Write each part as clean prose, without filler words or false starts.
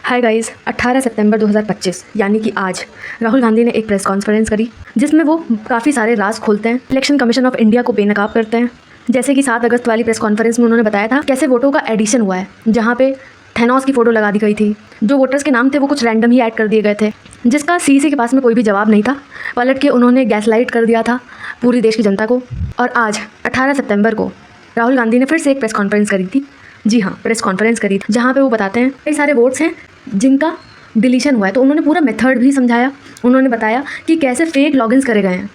Hi guys, 18 सितंबर 2025 यानी कि आज राहुल गांधी ने एक प्रेस कॉन्फ्रेंस करी जिसमें वो काफ़ी सारे राज खोलते हैं, इलेक्शन कमीशन ऑफ इंडिया को बेनकाब करते हैं। जैसे कि 7 अगस्त वाली प्रेस कॉन्फ्रेंस में उन्होंने बताया था कैसे वोटों का एडिशन हुआ है, जहाँ पे थैनोस की फ़ोटो लगा दी गई थी। जो वोटर्स के नाम थे वो कुछ रैंडम ही ऐड कर दिए गए थे, जिसका सीसी के पास में कोई भी जवाब नहीं था। पलट के उन्होंने गैसलाइट कर दिया था पूरी देश की जनता को। और आज 18 सितंबर को राहुल गांधी ने फिर से एक प्रेस कॉन्फ्रेंस करी थी। जी हाँ, प्रेस कॉन्फ्रेंस करी थी जहाँ पे वो बताते हैं कई सारे वोट्स हैं जिनका डिलीशन हुआ है। तो उन्होंने पूरा मेथड भी समझाया। उन्होंने बताया कि कैसे फेक लॉगिन्स करे गए हैं।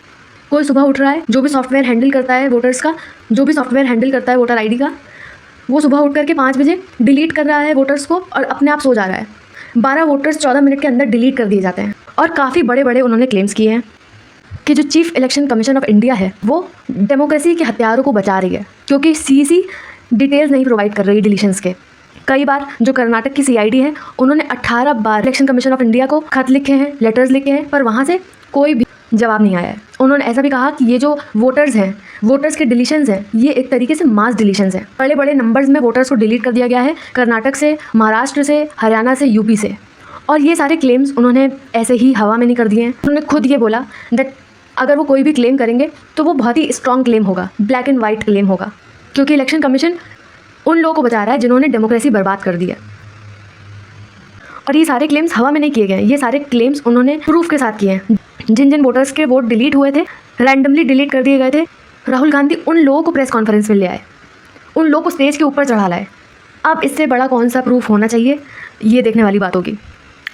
कोई सुबह उठ रहा है, जो भी सॉफ्टवेयर हैंडल करता है वोटर्स का, जो भी सॉफ्टवेयर हैंडल करता है वोटर आईडी का, वो सुबह उठ करके 5 बजे डिलीट कर रहा है वोटर्स को और अपने आप सो जा रहा है। 12 वोटर्स 14 मिनट के अंदर डिलीट कर दिए जाते हैं। और काफ़ी बड़े बड़े उन्होंने क्लेम्स किए हैं कि जो chief election commission of India है वो डेमोक्रेसी के हथियारों को बचा रही है, क्योंकि सीसी डिटेल्स नहीं प्रोवाइड कर रही डिलीशंस के। कई बार जो कर्नाटक की सीआईडी है उन्होंने 18 बार इलेक्शन कमीशन ऑफ इंडिया को खत लिखे हैं, लेटर्स लिखे हैं, पर वहाँ से कोई भी जवाब नहीं आया है। उन्होंने ऐसा भी कहा कि ये जो वोटर्स हैं, वोटर्स के डिलीशंस हैं, ये एक तरीके से मास डिलीशंस हैं। बड़े बड़े नंबर्स में वोटर्स को डिलीट कर दिया गया है, कर्नाटक से, महाराष्ट्र से, हरियाणा से, यूपी से। और ये सारे क्लेम्स उन्होंने ऐसे ही हवा में नहीं कर दिए हैं। उन्होंने खुद ये बोला दैट अगर वो कोई भी क्लेम करेंगे तो वो बहुत ही स्ट्रॉन्ग क्लेम होगा, ब्लैक एंड वाइट क्लेम होगा, क्योंकि इलेक्शन कमीशन उन लोगों को बचा रहा है जिन्होंने डेमोक्रेसी बर्बाद कर दी है। और ये सारे क्लेम्स हवा में नहीं किए गए हैं, ये सारे क्लेम्स उन्होंने प्रूफ के साथ किए हैं। जिन जिन वोटर्स के वोट डिलीट हुए थे, रैंडमली डिलीट कर दिए गए थे, राहुल गांधी उन लोगों को प्रेस कॉन्फ्रेंस में ले आए, उन लोगों को स्टेज के ऊपर चढ़ा लाए। अब इससे बड़ा कौन सा प्रूफ होना चाहिए, ये देखने वाली बात होगी।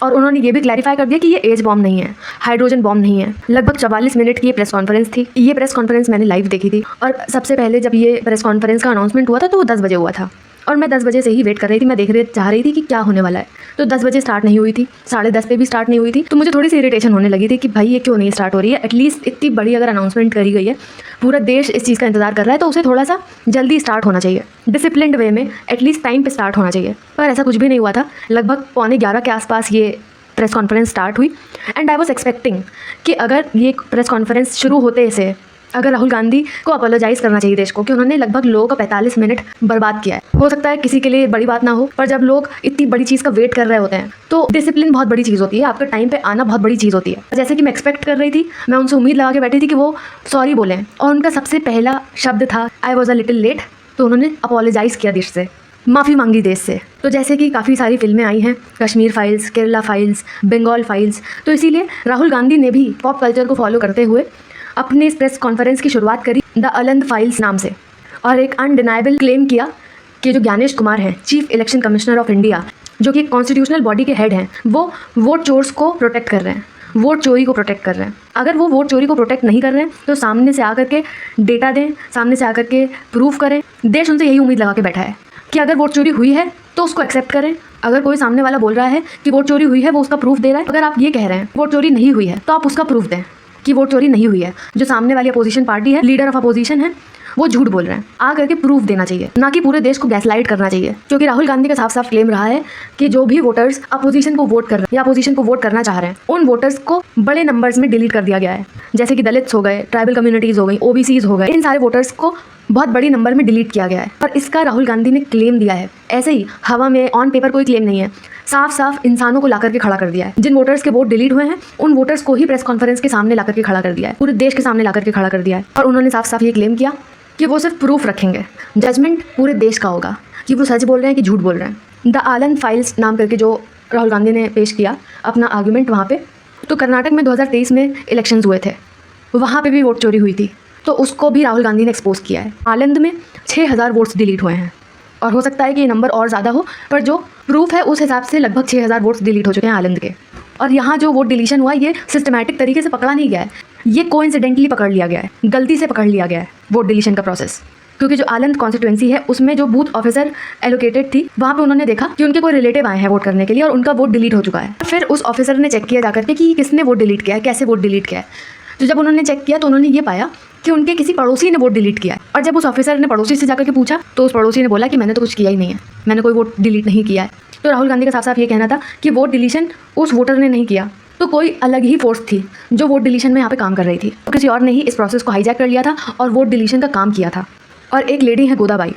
और उन्होंने ये भी क्लैरिफाई कर दिया कि ये एज बॉम्ब नहीं है, हाइड्रोजन बॉम्ब नहीं है। लगभग 44 मिनट की ये प्रेस कॉन्फ्रेंस थी। ये प्रेस कॉन्फ्रेंस मैंने लाइव देखी थी। और सबसे पहले जब ये प्रेस कॉन्फ्रेंस का अनाउंसमेंट हुआ था तो वो 10 बजे हुआ था, और मैं 10 बजे से ही वेट कर रही थी। मैं चाह रही थी कि क्या होने वाला है। तो 10 बजे स्टार्ट नहीं हुई थी, 10:30 पे भी स्टार्ट नहीं हुई थी। तो मुझे थोड़ी सी इरिटेशन होने लगी थी कि भाई ये क्यों नहीं स्टार्ट हो रही है। एटलीस्ट इतनी बड़ी अगर अनाउंसमेंट करी गई है, पूरा देश इस चीज़ का इंतजार कर रहा है, तो उसे थोड़ा सा जल्दी स्टार्ट होना चाहिए, डिसिप्लिन्ड वे में, एटलीस्ट टाइम पे स्टार्ट होना चाहिए। पर ऐसा कुछ भी नहीं हुआ था। लगभग 11:15 के आसपास ये प्रेस कॉन्फ्रेंस स्टार्ट हुई। एंड आई वॉज एक्सपेक्टिंग कि अगर ये प्रेस कॉन्फ्रेंस शुरू होते से अगर राहुल गांधी को अपोलोजाइज़ करना चाहिए देश को कि उन्होंने लगभग लोगों का 45 मिनट बर्बाद किया है। हो सकता है किसी के लिए बड़ी बात ना हो, पर जब लोग इतनी बड़ी चीज़ का वेट कर रहे होते हैं तो डिसिप्लिन बहुत बड़ी चीज़ होती है, आपका टाइम पे आना बहुत बड़ी चीज़ होती है। जैसे कि मैं एक्सपेक्ट कर रही थी, मैं उनसे उम्मीद लगा के बैठी थी कि वो सॉरी बोलें, और उनका सबसे पहला शब्द था I was a little late. तो उन्होंने अपोलोजाइज़ किया देश से, माफ़ी मांगी देश से। तो जैसे कि काफ़ी सारी फिल्में आई हैं, Kashmir files, Kerala files, Bengal files, तो इसीलिए राहुल गांधी ने भी पॉप कल्चर को फॉलो करते हुए अपने इस प्रेस कॉन्फ्रेंस की शुरुआत करी द अलंद फाइल्स नाम से, और एक अनडिनाइबल क्लेम किया कि जो ज्ञानेश कुमार हैं, chief election commissioner of India, जो कि कॉन्स्टिट्यूशनल बॉडी के हेड हैं, वो वोट चोर्स को प्रोटेक्ट कर रहे हैं, वोट चोरी को प्रोटेक्ट कर रहे हैं। अगर वो वोट चोरी को प्रोटेक्ट नहीं कर रहे हैं तो सामने से आकर के डेटा दें, सामने से आकर के प्रूफ करें। देश उनसे यही उम्मीद लगा के बैठा है कि अगर वोट चोरी हुई है तो उसको एक्सेप्ट करें। अगर कोई सामने वाला बोल रहा है कि वोट चोरी हुई है, वो उसका प्रूफ दे रहा है। अगर आप ये कह रहे हैं वोट चोरी नहीं हुई है, तो आप उसका प्रूफ दें कि वोट चोरी नहीं हुई है। जो सामने वाली अपोजिशन पार्टी है, लीडर ऑफ अपोजिशन है, वो झूठ बोल रहे हैं, आ करके प्रूफ देना चाहिए, ना कि पूरे देश को गैसलाइट करना चाहिए। क्योंकि राहुल गांधी का साफ साफ क्लेम रहा है कि जो भी वोटर्स अपोजिशन को वोट कर रहे हैं या अपोजिशन को वोट करना चाह रहे हैं, उन वोटर्स को बड़े नंबर्स में डिलीट कर दिया गया है। जैसे कि दलित्स हो गए, ट्राइबल कम्युनिटीज़ हो गई, ओबीसीज हो गए, इन सारे वोटर्स को बहुत बड़ी नंबर में डिलीट किया गया है। और इसका राहुल गांधी ने क्लेम दिया है, ऐसे ही हवा में, ऑन पेपर कोई क्लेम नहीं है, साफ साफ इंसानों को लाकर के खड़ा कर दिया है। जिन वोटर्स के वोट डिलीट हुए हैं उन वोटर्स को ही प्रेस कॉन्फ्रेंस के सामने लाकर के खड़ा कर दिया है, पूरे देश के सामने लाकर के खड़ा कर दिया है। और उन्होंने साफ साफ ये क्लेम किया कि वो सिर्फ प्रूफ रखेंगे, जजमेंट पूरे देश का होगा कि वो सच बोल रहे हैं कि झूठ बोल रहे हैं। द आलंद फाइल्स नाम करके जो राहुल गांधी ने पेश किया अपना आर्गूमेंट वहाँ पे, तो कर्नाटक में 2023 में इलेक्शंस हुए थे, वहाँ पे भी वोट चोरी हुई थी, तो उसको भी राहुल गांधी ने एक्सपोज किया है। आलंद में 6000 वोट्स डिलीट हुए हैं, और हो सकता है कि ये नंबर और ज़्यादा हो, पर जो प्रूफ है उस हिसाब से लगभग 6000 वोट्स डिलीट हो चुके हैं आलंद के। और यहाँ जो वोट डिलीशन हुआ ये सिस्टमैटिक तरीके से पकड़ा नहीं गया है, ये कोइंसिडेंटली पकड़ लिया गया है, गलती से पकड़ लिया गया है वोट डिलीशन का प्रोसेस। क्योंकि जो आलंद कॉन्स्टिट्यूएंसी है उसमें जो बूथ ऑफिसर एलोकेटेड थी, वहाँ पे उन्होंने देखा कि उनके कोई रिलेटिव आए हैं वोट करने के लिए और उनका वोट डिलीट हो चुका है। फिर उस ऑफिसर ने चेक किया जाकर के कि किसने वोट डिलीट किया है, कैसे वोट डिलीट किया है। तो जब उन्होंने चेक किया तो उन्होंने ये पाया कि उनके किसी पड़ोसी ने वोट डिलीट किया है। और जब उस ऑफिसर ने पड़ोसी से जाकर के पूछा तो उस पड़ोसी ने बोला कि मैंने तो कुछ किया ही नहीं है, मैंने कोई वोट डिलीट नहीं किया है। तो राहुल गांधी का साफ साफ ये कहना था कि वोट डिलीशन उस वोटर ने नहीं किया, तो कोई अलग ही फोर्स थी जो वोट डिलीशन में यहाँ पे काम कर रही थी। तो किसी और ने ही इस प्रोसेस को हाईजैक कर लिया था और वोट डिलीशन का काम किया था। और एक लेडी है गोदाबाई,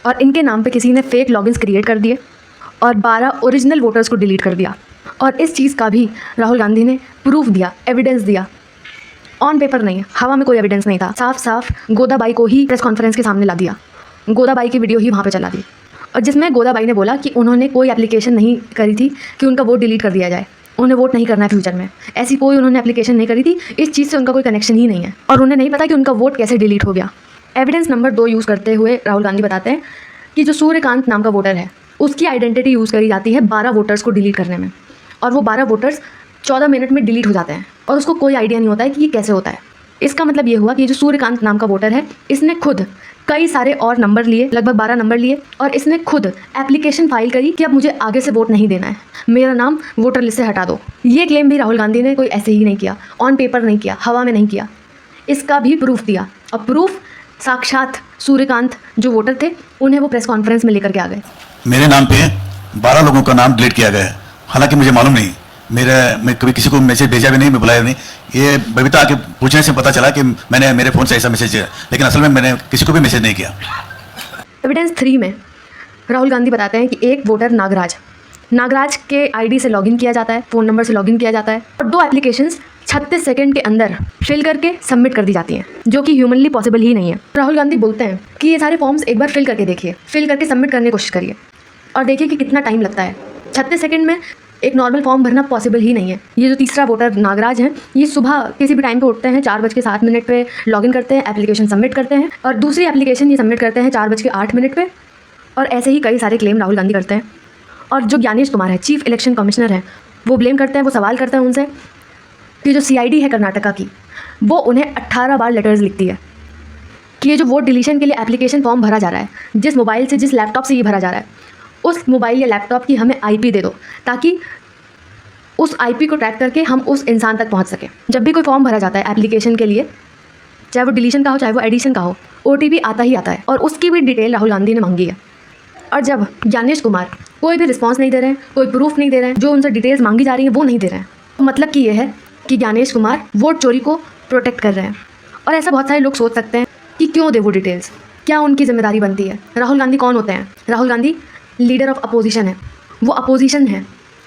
और इनके नाम पे किसी ने फेक लॉगिन्स क्रिएट कर दिए और 12 ओरिजिनल वोटर्स को डिलीट कर दिया। और इस चीज़ का भी राहुल गांधी ने प्रूफ दिया, एविडेंस दिया। ऑन पेपर नहीं, हवा में कोई एविडेंस नहीं था, साफ साफ गोदाबाई को ही प्रेस कॉन्फ्रेंस के सामने ला दिया, गोदाबाई की वीडियो ही वहाँ पे चला दी, और जिसमें गोदाबाई ने बोला कि उन्होंने कोई एप्लीकेशन नहीं करी थी कि उनका वोट डिलीट कर दिया जाए, उन्हें वोट नहीं करना है फ्यूचर में, ऐसी कोई उन्होंने एप्लीकेशन नहीं करी थी, इस चीज़ से उनका कोई कनेक्शन ही नहीं है और उन्हें नहीं पता कि उनका वोट कैसे डिलीट हो गया। एविडेंस नंबर 2 यूज़ करते हुए राहुल गांधी बताते हैं कि जो सूर्यकांत नाम का वोटर है उसकी आइडेंटिटी यूज़ करी जाती है 12 वोटर्स को डिलीट करने में, और वो 12 वोटर्स 14 मिनट में डिलीट हो जाते हैं और उसको कोई आइडिया नहीं होता है कि ये कैसे होता है। इसका मतलब ये हुआ कि जो सूर्यकांत नाम का वोटर है इसने खुद कई सारे और नंबर लिए, लगभग 12 नंबर लिए, और इसने खुद एप्लीकेशन फाइल करी कि अब मुझे आगे से वोट नहीं देना है, मेरा नाम वोटर लिस्ट से हटा दो। ये क्लेम भी राहुल गांधी ने कोई ऐसे ही नहीं किया, ऑन पेपर नहीं किया, हवा में नहीं किया, इसका भी प्रूफ दिया, और प्रूफ साक्षात सूर्यकांत जो वोटर थे उन्हें वो प्रेस कॉन्फ्रेंस में लेकर के आ गए। मेरे नाम पे 12 लोगों का नाम डिलीट किया गया है, हालांकि मुझे मालूम नहीं, मैं कभी किसी को मैसेज भेजा भी नहीं, मैं बुलाया नहीं। ये बबीता आके पूछने से पता चला कि मैंने मेरे फ़ोन से ऐसा मैसेज किया, लेकिन असल में मैंने किसी को भी मैसेज नहीं किया। एविडेंस 3 में राहुल गांधी बताते हैं कि एक वोटर नागराज के आईडी से लॉगिन किया जाता है, फ़ोन नंबर से लॉगिन किया जाता है, और 2 एप्लीकेशंस 36 सेकंड के अंदर फिल करके सबमिट कर दी जाती हैं, जो कि ह्यूमनली पॉसिबल ही नहीं है। राहुल गांधी बोलते हैं कि ये सारे फॉर्म्स एक बार फिल करके देखिए, फिल करके सबमिट करने की कोशिश करिए और देखिए कि कितना टाइम लगता है। 36 सेकंड में एक नॉर्मल फॉर्म भरना पॉसिबल ही नहीं है। ये जो तीसरा वोटर नागराज हैं, ये सुबह किसी भी टाइम पे उठते हैं, 4:07 पे लॉगिन करते हैं, एप्लीकेशन सबमिट करते हैं, और दूसरी एप्लीकेशन ये सबमिट करते हैं 4:08 और ऐसे ही कई सारे क्लेम राहुल गांधी करते हैं। और जो ज्ञानेश कुमार है, चीफ इलेक्शन कमिश्नर हैं, वो ब्लेम करते हैं, वो सवाल करते हैं उनसे कि जो CID है कर्नाटका की, वो उन्हें 18 बार लेटर्स लिखती है कि ये जो वोट डिलीशन के लिए एप्लीकेशन फॉर्म भरा जा रहा है, जिस मोबाइल से, जिस लैपटॉप से ये भरा जा रहा है, उस मोबाइल या लैपटॉप की हमें IP दे दो, ताकि उस IP को ट्रैक करके हम उस इंसान तक पहुंच सकें। जब भी कोई फॉर्म भरा जाता है एप्लीकेशन के लिए, चाहे वो डिलीशन का हो चाहे वो एडिशन का हो, OTP आता ही आता है, और उसकी भी डिटेल राहुल गांधी ने मांगी है। और जब ज्ञानेश कुमार कोई भी रिस्पॉन्स नहीं दे रहे हैं, कोई प्रूफ नहीं दे रहे हैं, जो उनसे डिटेल्स मांगी जा रही हैं वो नहीं दे रहे हैं, तो मतलब कि ये है कि ज्ञानेश कुमार वोट चोरी को प्रोटेक्ट कर रहे हैं। और ऐसा बहुत सारे लोग सोच सकते हैं कि क्यों दे वो डिटेल्स, क्या उनकी जिम्मेदारी बनती है। राहुल गांधी कौन होते हैं? Rahul Gandhi leader of opposition है, वो अपोजिशन है।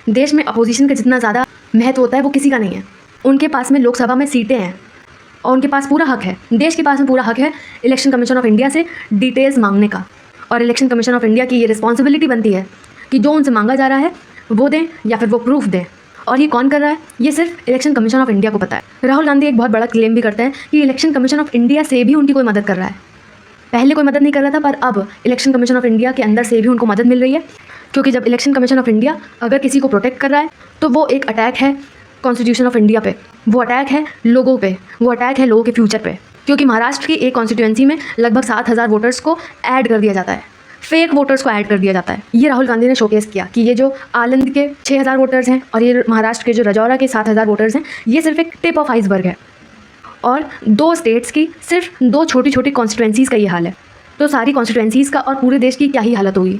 देश में अपोजिशन का जितना ज़्यादा महत्व होता है वो किसी का नहीं है। उनके पास में लोकसभा में सीटें हैं और उनके पास पूरा हक है, देश के पास में पूरा हक है इलेक्शन कमीशन ऑफ इंडिया से डिटेल्स मांगने का। और इलेक्शन कमीशन ऑफ इंडिया की ये रिस्पॉन्सिबिलिटी बनती है कि जो उनसे मांगा जा रहा है वो दें या फिर वो प्रूफ दें। और ये कौन कर रहा है, ये सिर्फ इलेक्शन कमीशन ऑफ इंडिया को पता है। राहुल गांधी एक बहुत बड़ा क्लेम भी करते हैं कि इलेक्शन कमीशन ऑफ इंडिया से भी उनकी कोई मदद कर रहा है। पहले कोई मदद नहीं कर रहा था, पर अब इलेक्शन कमीशन ऑफ इंडिया के अंदर से भी उनको मदद मिल रही है, क्योंकि जब इलेक्शन कमीशन ऑफ इंडिया अगर किसी को प्रोटेक्ट कर रहा है तो वो एक अटैक है कॉन्स्टिट्यूशन ऑफ इंडिया पे, वो अटैक है लोगों पे, वो अटैक है लोगों के फ्यूचर पे। क्योंकि महाराष्ट्र की एक कॉन्स्टिट्यूएंसी में लगभग 7,000 वोटर्स को ऐड कर दिया जाता है, फेक वोटर्स को ऐड कर दिया जाता है। ये राहुल गांधी ने शोकेस किया कि ये जो आनंद के 6,000 वोटर्स हैं और ये महाराष्ट्र के जो रजौरा के 7,000 वोटर्स हैं, ये सिर्फ एक टिप ऑफ आइसबर्ग है। और 2 स्टेट्स की सिर्फ 2 छोटी छोटी कॉन्स्टिट्यूएंसीज़ का ये हाल है, तो सारी कॉन्स्टिट्यूएंसीज़ का और पूरे देश की क्या ही हालत होगी,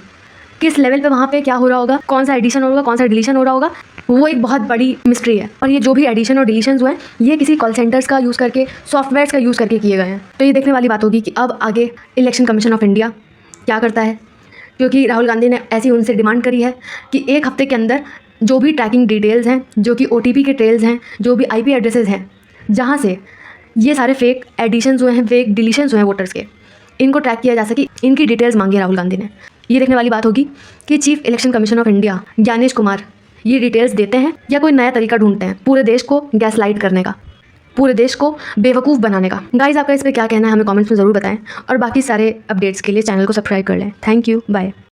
किस लेवल पे वहाँ पे क्या हो रहा होगा, कौन सा एडिशन होगा, कौन सा डिलीशन हो रहा होगा, वो एक बहुत बड़ी मिस्ट्री है। और ये जो भी एडिशन और डिलीशंस हुए हैं, ये किसी कॉल सेंटर्स का यूज़ करके, सॉफ्टवेयर्स का यूज़ करके किए गए हैं। तो ये देखने वाली बात होगी कि अब आगे इलेक्शन कमीशन ऑफ इंडिया क्या करता है, क्योंकि राहुल गांधी ने ऐसी उनसे डिमांड करी है कि 1 हफ्ते के अंदर जो भी ट्रैकिंग डिटेल्स हैं, जो कि OTP के ट्रेल्स हैं, जो भी IP एड्रेसेस हैं, जहाँ से ये सारे फेक एडिशंस हुए हैं, फेक डिलीशंस हुए हैं वोटर्स के, इनको ट्रैक किया जा सके, इनकी डिटेल्स मांगी राहुल गांधी ने। ये देखने वाली बात होगी कि chief election commission of India Gyanesh Kumar ये डिटेल्स देते हैं या कोई नया तरीका ढूंढते हैं पूरे देश को गैसलाइट करने का, पूरे देश को बेवकूफ़ बनाने का। गाइस, आपका इस पर क्या कहना है हमें कमेंट्स में ज़रूर बताएं, और बाकी सारे अपडेट्स के लिए चैनल को सब्सक्राइब कर लें। Thank you, bye.